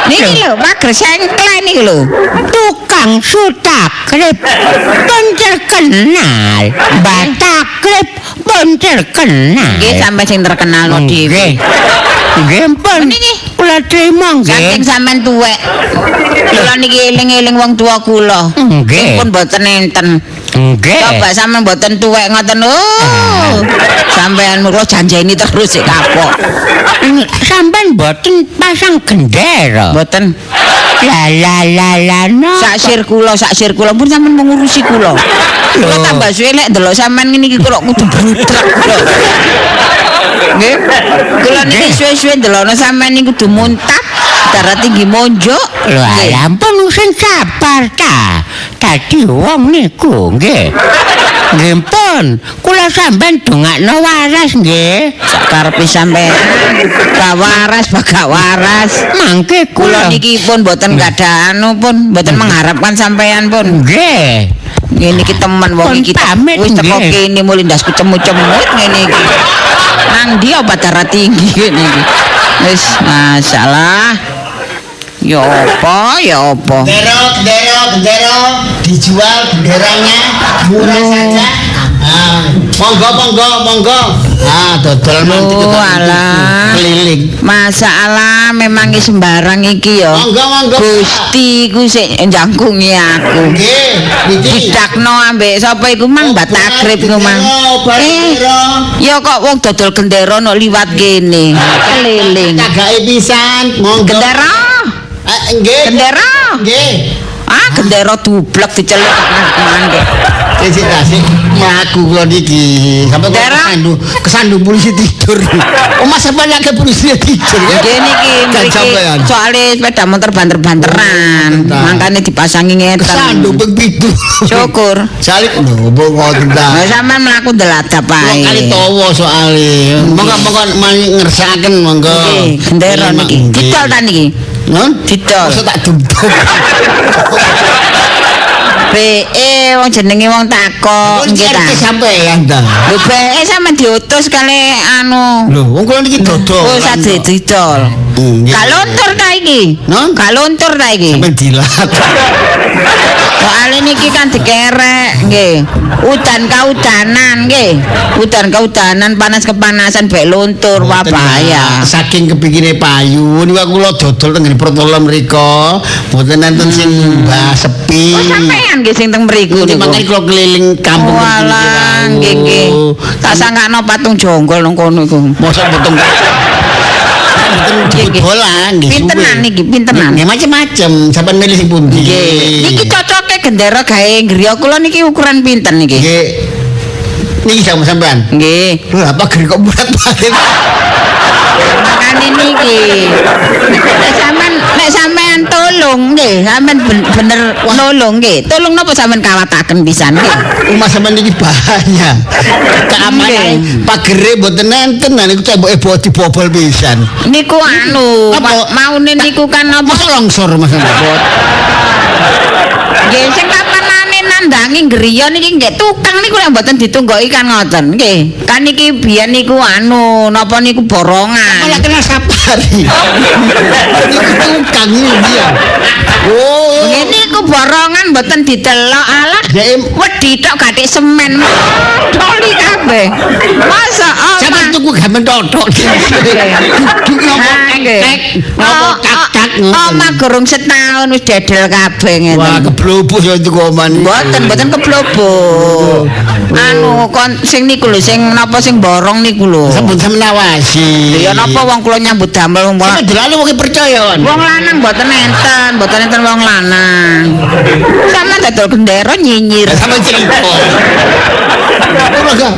Niki lho pager sengklen niki lho. tukang sutakrip pun terkenal, batakrip pun terkenal. Nggih sampean sing terkenal no dhewe. Nggih pun. Niki. Kula trimo Saking nggih. sampean tuwek. Kula niki eling-eling wong tua kula. Nggih. Pun boten enten. Nggih. Coba sampean boten tuwek ngoten. Oh. Sampean kula janjeni terus sik kapok. Sampean mboten pasang gendera. Mboten. La no. Sak sir kula pun sampean mengurusi kula. Kula Loh. tambah suwe lek delok sampean ngene iki kula kudu brudrak kula. Nggih. Kula niki suwe-suwe delokno sampean niku kudu muntap, darah tinggi monjok. Lho Nggih. ampun sing sabar ta. Dadi wong niku nggih. Nggih pun, kula sampean dongakno waras nggih. Sakarepe sampean gak waras. Mangke Kula niki pun mboten gadah anu pun mboten mengharapkan sampean pun. nggih. Ngene iki temen wong iki Pamit, wis teko nggih. kene mulih ndasku cemut-cemut ngene iki. Nang ndi apa darah tinggi ngene iki. Wis masalah. Ya apa? Gendero, dijual benderanya murah saja. Monggo. Dodol nanti Walah. keliling. Masalah memang iki sembarang iki ya. Monggo. Gusti ku sik njangkungi aku. Nggih, niki. Didakno ambek sapa iku mang Mbak Takrib iku mang. Ya kok wong dodol gendera no liwat kene. Keliling. Cagake pisan, monggo. Gendera. Nggih. Gendera. Nggih. Gendera dublek diceluk mangke. Sik tasik mlaku kula niki. Sampai kesandung polisi tidur. Mas sampeyan akeh polisi tidur ya. Nggih niki mriki soalé sepeda motor banter-banteran. Mangkane dipasangi ngeten. Kesandung ping 7. Syukur. Salik lho, ngoten ta. Lah sampean mlaku ndeladap ae. Kali tawa soalé. Monggo ngersakaken monggo. Nggih, gendera niki. Didol ta niki? Didol. Masa tak duduk. Wong jenenge wong takok nggih ta. Sampeyan ta. Lho sampean diutus kali anu. Lho, wong kula niki dodol. Oh, sadhe didol. Gak luntur ta iki? Gak luntur ta iki? Sampeyan dilat. Soale niki kan dikerek nggih. Udan-kaudanan nggih. Udan-kaudanan panas-kepanasan bek luntur wah bahaya. Saking kepingine payu niku kula dodol teng ngene protolom mriku. Mboten enten sing mbah sepi. Oh, sampean nggih sing teng mriku niku. Mangke kula keliling kampung. Walah, nggih. Tak sangkano patung jonggol nang kono iku. Mosok patung bola nggih. Pintenan niki, pintenan. Nggih macam-macam. Sampeyan milih sing pundi? Niki cocoke gendera gawe griya kula niki ukuran pinten niki? Nggih. Niki sama sampean. Nggih. Lho apa griya kok berat-berat. Makane niki. Nek sampean tolong nggih, sampean bener nolong nggih. Tolong napa sampean kawataken pisan nggih. Mas sampean niki bahaya. Keamanan pagere mboten enten niku temboke dibobol pisan. Niku anu, maune niku kan apa Masa longsor Mas sampean. Nggih sing kapanane nandangi griya niki nggih tukang niku lek mboten ditunggoki kan ngoten nggih. Kan niki biyen niku anu napa niku borongan. Malah kena sapari. Niku tukang iki ya. Oh, ngene iku borongan mboten didelok alah. Wedi tok gathik semen. Doli kabeh. Masa sampeyan tuku gamen totok. Oma gorong setahun wis dedel kabeh ngene. Wah, keblobuh ya itu oman. Mboten keblobuh. Anu kon sing niku lho sing napa sing borong niku lho. Sampun sampeyan awasi. Ya napa wong kula nyambut damel wong Sampe delale wong percaya. Wong lanang mboten enten wong lanang. Sampeyan dodol gendera nyinyir. Sampe cerita.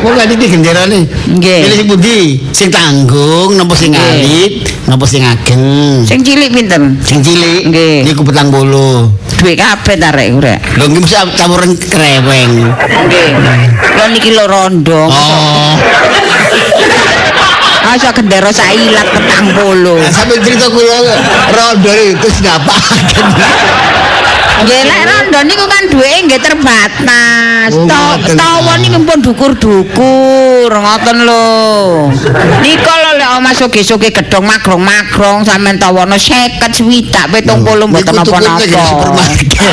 Wong gak iki genderane. Nggih. Pilih sing pundi? Sing tanggung napa sing alit, napa sing ageng? Sing cilik pinten? Sing cilik. Nggih. Niku 40. Duwe kabeh ta rek urek. Lho nggih mesti campuran kreweng. Nggih. Lho niki lho rondo. Oh. Masa gendera sailat 40. Sampe cerita kula rondo itu ngapaken. Nggih lek rondo niku kan duweke nggih terbatas. Tawa niku pun dukur-dukur ngoten lho. Nika lho lek oma soge-soge gedhong magrong-magrong sampean tawana 50 swidak 70 mboten napa-napa. Supermarket.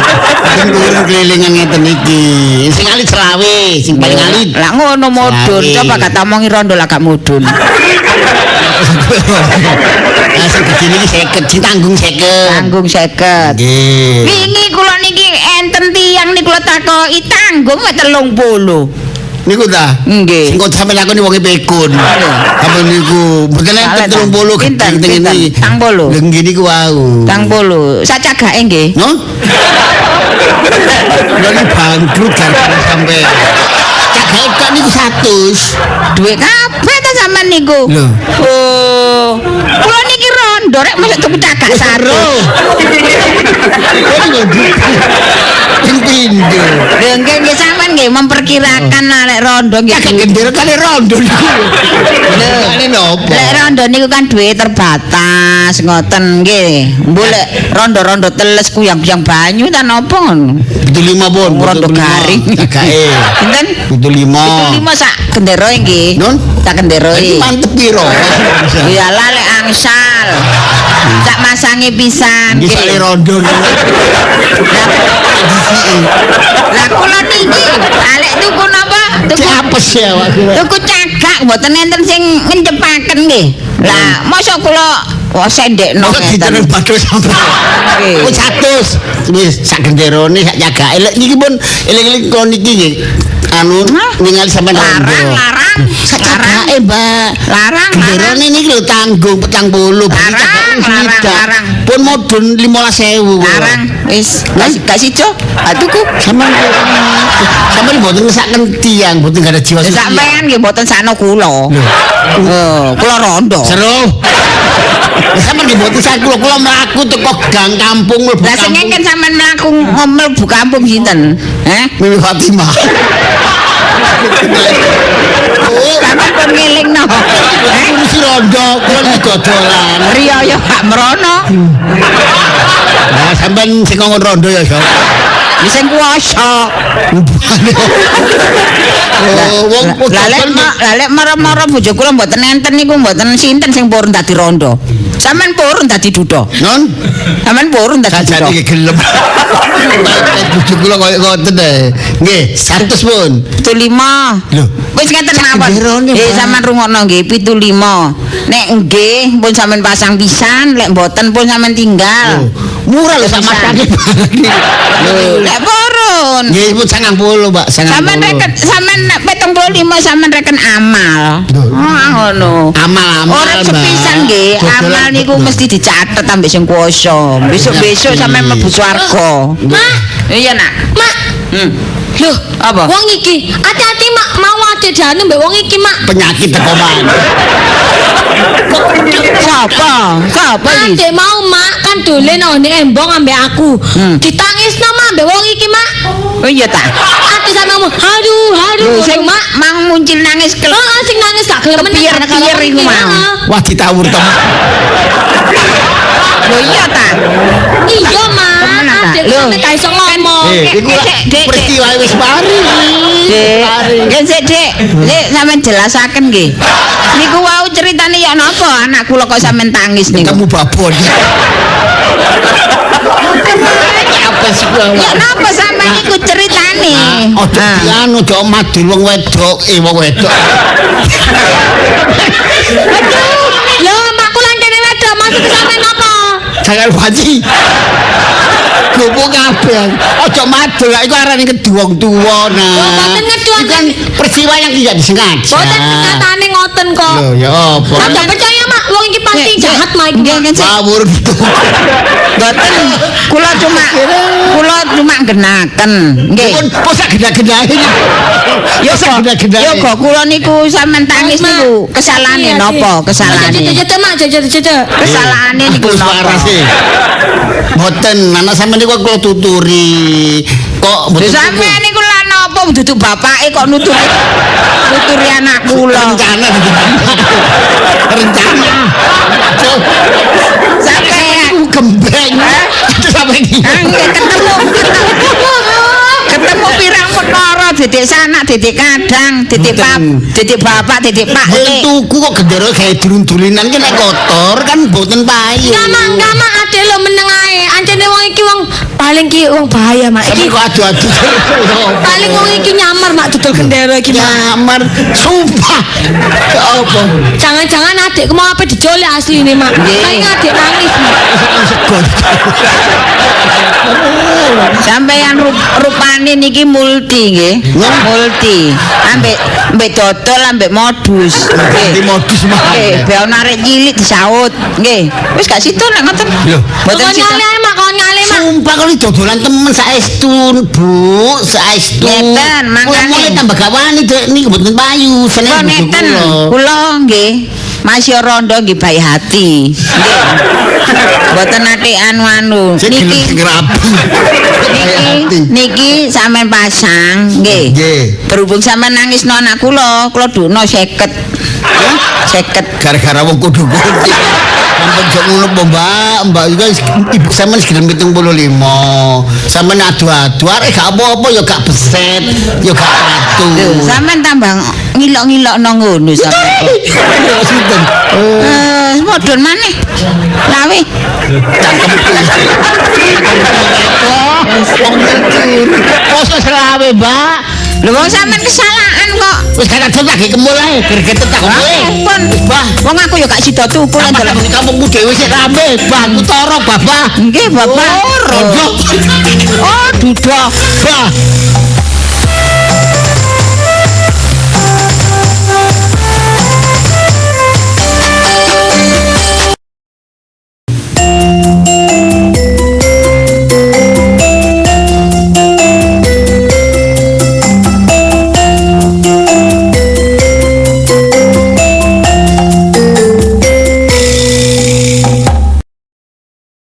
Sing kelilingan ngeten iki. Sing alit selawe, sing paling alit. Lah ngono mudhun, coba gak omongi rondo lah gak mudhun. Lah sing gede niki 50, sing tanggung 50. Tanggung 50. Nggih. Wingi kula niki enten tiyang niku kula takoki tanggung 30. Niku ta? Nggih. Sing kok sampeyan lakoni wong pekun. Sampe niku mboten enten 30 Pinten, gedeng teng pinten? iki. 30. Lho nggih niku wau. 30. Sacagake nggih. No? Lha iki bangkrut gara-gara sampeyan. Cagake kok niku 100. Duwe kabeh ta sampean niku. Lho. Oh. Kula niki rondo rek mesti tuku cagak saro. Ping pindho. Lho nggih sampean nggih nggih memperkirakan lek rondo nggih. Kakek gendera kali rondo niku. Kali nopo? Lek rondo niku kan duwe terbatas ngoten nggih. Mbok lek rondo-rondo teles kuyang-kuyang banyu ta napa ngono. 75 pun. Rondo garing. Kakek. Pinten? 75. 75 sak gendera nggih. Nun? Sak gendera. Iki mantep piro? Iyalah lek angsal. Sak masange pisan Iki nggih. kali rondo. Lah kula niki alek tuku napa? Apes ya awak kira. Tuku cagak mboten enten sing ngencepaken nggih. Lah mosok kula sendekno Kok diterus badhe sampe. Oh 100. Wis sak genderone sak cagake. Lek niki pun eling-eling kula niki nggih. Anu ningali sampean larang sak cagake, Mbak. larang Genderone niki lho tanggung 40. Larang. Pun modun 15.000. larang wis gak sido atuku Sampeyan mboten ngesaken tiyang, mboten gak ada jiwa sosial. sampean nggih mboten sakno kula. Kula rondo. Seru. Sampeyan nggih mboten sak kula mlaku teko gang kampung mlebu Lah sing kampung. ngeken sampean mlebu kampung sinten? Mimi Fatimah. Sampeyan pun ngelingno. Ngurusi rondo, kula iki dodolan. Riyaya gak merono. Nah, sampeyan sing ngomong rondo ya, Sob. Wis sing kuwasa. Wong Lek mara-mara bojo kula mboten enten niku mboten sinten sing purun dadi rondo. Sampeyan purun dadi duda. non Sampeyan purun dadi duda. sajane iki gelem. Bojo kula koyo ngoten e. Nggih, 100 pun. 75. Lho, Wis ngeten sak mawon. genderone, Pak. Sampeyan rungokno nggih 75. Nek nggih pun sampeyan pasang pisan, lek mboten pun sampeyan tinggal. Murah lho sak masane. Lek purun. Nggih, pun 90, Pak. 90. Sampeyan reken sampeyan nek 75 sampeyan reken amal. Ngono. Amal-amal, Ora Mbak. sepisan nggih, Dodolan amal niku betul. mesti dicatet ambek sing kuwasa. Besok-besok sampeyan mlebu swarga. Mak, Iya, Nak. mak. Loh, apa? Wong iki, hati-hati mak, mau ade jane mbek wong iki mak. Penyakit teko man. Sapa? Sapa iki? Ade mau mak kan dolen ning embong ambek aku. Ditangisno mak mbek wong iki mak. Oh iya ta. Ade sampe ngomong, "Aduh, Sing mak." mang muncul nangis ke Oh, sing nangis gak gelem Kepiyer-piyer iku mau. Wah ditawur temen. Loh iya ta. Iya mak, Temen, Ta? ade Loh. sampe gak iso ngomong. Iku Dek. peristiwa wis mari. Dek, sik Dek. Dek sampean jelasaken nggih. Niku wau ceritane ya napa anak kula kok sampean tangis niku. Kamu babon. Apa sih Ya gua? napa sampean niku ceritane? Ojo piano, ojo madul wong wedok, wong wedok. Lho, makku lan dene wedok maksud sampe napa? Jangan baji. Gopo kabeh. Ojo madul, iku arane keduwong tuwa nah. Oh, mboten ngeduwong. Iku kan peristiwa yang tidak disengaja. Boten katane ngoten kok. Loh, ya apa? Anda percaya mak, wong iki pasti jahat mak iki. Nggih, nggih, sik. Ngawur gitu. Mboten kula cuma genaken. Nggih. Pun posak geda-gedahin. Yo Posak geda-gedahin. Yo kok kula niku sampean tangis Mak. niku kesalahane Iya, napa? Kesalahane. Jajak mak, jajak. Kesalahane niku Terus napa? waras sih. Mboten, anak sampean niku kula tuturi. Kok Lho mboten sampean niku lha napa duduk bapake kok nuturi anak kula. rencana rencana. Sampean Gembeng. Itu sampai iki. ketemu pirang perkara didik sanak, didik kadang, didik bapak, didik pak Mboten lek. tuku kok gendera gawe durun-dulinan ki nek kotor kan mboten payu. Enggak mak ade lo meneng ae. Ancene wong iki wong paling ki wong bahaya mak Tapi iki. kok adu-adu. Paling wong iki nyamar mak dodol gendera iki mak. Nyamar sumpah. Ya apa? Jangan-jangan adikku mau apa dicolek asli ini mak. Kayak adik nangis mak. Sampeyan rupane niki multi nggih. Multi. Ambek dodol ambek modus. Ganti modus mah. Nggih, beon arek cilik disaut. Nggih. Wis gak situ nek ngoten. Lho. Mboten Kon situ. nyale ae mak, kon nyale mak. Sumpah kalau dodolan temen saestu, Bu, saestu. Ngeten, makane. Mulai tambah gak wani dek niku mboten payu, Kula seneng bojo ngeten. kula. Kula nggih masih rondo nggih baik hati. Nggih. Mboten ate anu. Sing gelem Niki sing rapi. niki sampean pasang nggih. Nggih. Berhubung sampean nangisno anak kula duno 50. 50. Gara-gara wong kudu kunci. Sampun jek ngono po, Mbak. Mbak ibu sampean gelem 75. Sampean adu-adu arek gak apa-apa ya gak beset, ya gak patu. Lho, sampean tambah ngilok-ngilokno ngono sampean. Sinten? Modon maneh. Lawe. Poso selawe, Mbak. Lho wong sampean kesalahan kok. Wis gak ada lagi kemul ae, gregetet tak kowe. Pun, Mbah, wong aku ya gak sida tuku lan dalam delok. kampungmu dhewe sik rame, Mbah, utara, Bapak. Nggih, Bapak. Oh, rondo. Oh, dudah. Bah,